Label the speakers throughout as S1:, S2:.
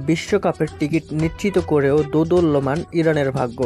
S1: বিশ্বকাপের টিকিট নিশ্চিত করেও দোদুল্যমান ইরানের ভাগ্য।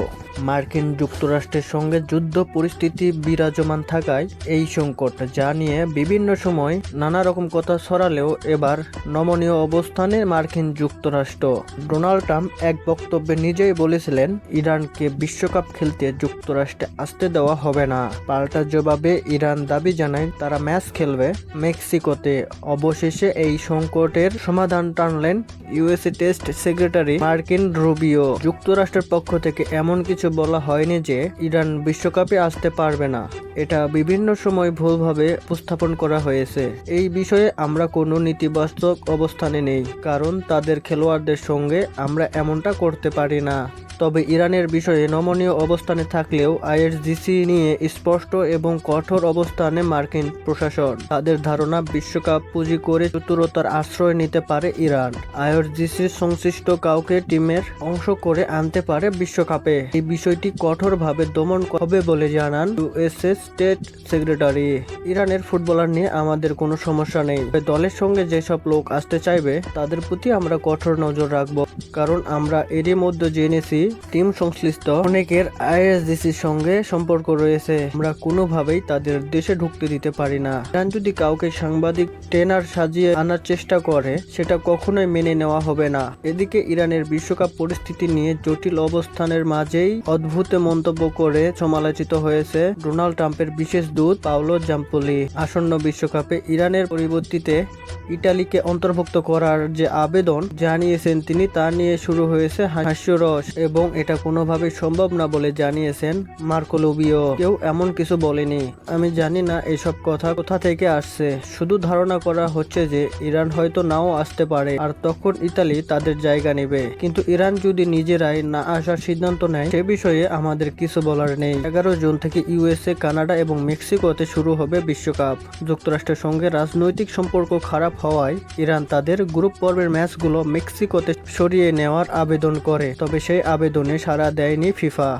S1: মার্কিন যুক্তরাষ্ট্রের সঙ্গে যুদ্ধ পরিস্থিতি বিরাজমান থাকায় এই সংকট, যা নিয়ে বিভিন্ন সময় নানা রকম কথা ছড়ালেও এবার নমনীয় অবস্থানে মার্কিন যুক্তরাষ্ট্র। ডোনাল্ড ট্রাম্প এক বক্তব্যে নিজেই বলেছিলেন, ইরানকে বিশ্বকাপ খেলতে যুক্তরাষ্ট্রে আসতে দেওয়া হবে না। পাল্টা জবাবে ইরান দাবি জানায় তারা ম্যাচ খেলবে মেক্সিকোতে। অবশেষে এই সংকটের সমাধান টানলেন ইউএস টেস্ট সেক্রেটারি মার্কিন রুবিও। যুক্তরাষ্ট্রের পক্ষ থেকে এমন কিছু বলা হয়নি যে ইরান বিশ্বকাপে আসতে পারবে না। এটা বিভিন্ন সময় ভুলভাবে উপস্থাপন করা হয়েছে। এই বিষয়ে আমরা কোনো নেতিবাচক অবস্থানে নেই, কারণ তাদের খেলোয়াড়দের সঙ্গে আমরা এমনটা করতে পারি না। তবে ইরানের বিষয়ে নমনীয় অবস্থানে থাকলেও আইআরজিসি নিয়ে স্পষ্ট এবং কঠোর অবস্থানে মার্কিন প্রশাসন। তাদের ধারণা, বিশ্বকাপ পুঁজি করে চতুরতার আশ্রয় নিতে পারে ইরান। আইআরজিসির সংশ্লিষ্ট কাউকে টিমের অংশ করে আনতে পারে বিশ্বকাপে। এই বিষয়টি কঠোরভাবে দমন হবে বলে জানান ইউএস স্টেট সেক্রেটারি। ইরানের ফুটবলার নিয়ে আমাদের কোনো সমস্যা নেই। দলের সঙ্গে যেসব লোক আসতে চাইবে তাদের প্রতি আমরা কঠোর নজর রাখব, কারণ আমরা এরই মধ্যে জেনেছি টিম সংশ্লিষ্ট অনেকের আইআরজিসির সঙ্গে সম্পর্ক রয়েছে। আমরা কোনোভাবেই তাদের দেশে ঢুকতে দিতে পারি না। ইরান যদি কাউকে সাংবাদিক ট্রেনার সাজিয়ে আনার চেষ্টা করে, সেটা কখনোই মেনে নেওয়া হবে না। এদিকে ইরানের বিশ্বকাপ পরিস্থিতি নিয়ে জটিল অবস্থানের মাঝেই অদ্ভুত মন্তব্য করে সমালোচিত হয়েছে ডোনাল্ড ট্রাম্পের বিশেষ দূত পাওলো জাম্পোলি। আসন্ন বিশ্বকাপে ইরানের পরিবর্তিতে ইটালিকে অন্তর্ভুক্ত করার যে আবেদন জানিয়েছেন তিনি, তা নিয়ে শুরু হয়েছে হাস্যরস এবং এটা কোনোভাবেই সম্ভব না বলে জানিয়েছেন মার্কো রুবিও। কেউ এমন কিছু বলেনি। আমি জানি না এসব কথা কোথা থেকে আসছে। শুধু ধারণা করা হচ্ছে যে ইরান হয়তো নাও আসতে পারে, আর তখন ইতালি তাদের জায়গা নেবে। কিন্তু ইরান যদি নিজেরাই না আসার সিদ্ধান্ত নেয়, সে বিষয়ে আমাদের কিছু বলার নেই। 11 জুন থেকে ইউএসএ, কানাডা এবং মেক্সিকোতে শুরু হবে বিশ্বকাপ। যুক্তরাষ্ট্রের সঙ্গে রাজনৈতিক সম্পর্ক খারাপ হওয়ায় ইরান তাদের গ্রুপ পর্বের ম্যাচগুলো মেক্সিকোতে সরিয়ে নেওয়ার আবেদন করে, তবে সেই আবেদনে সাড়া দেয়নি ফিফা।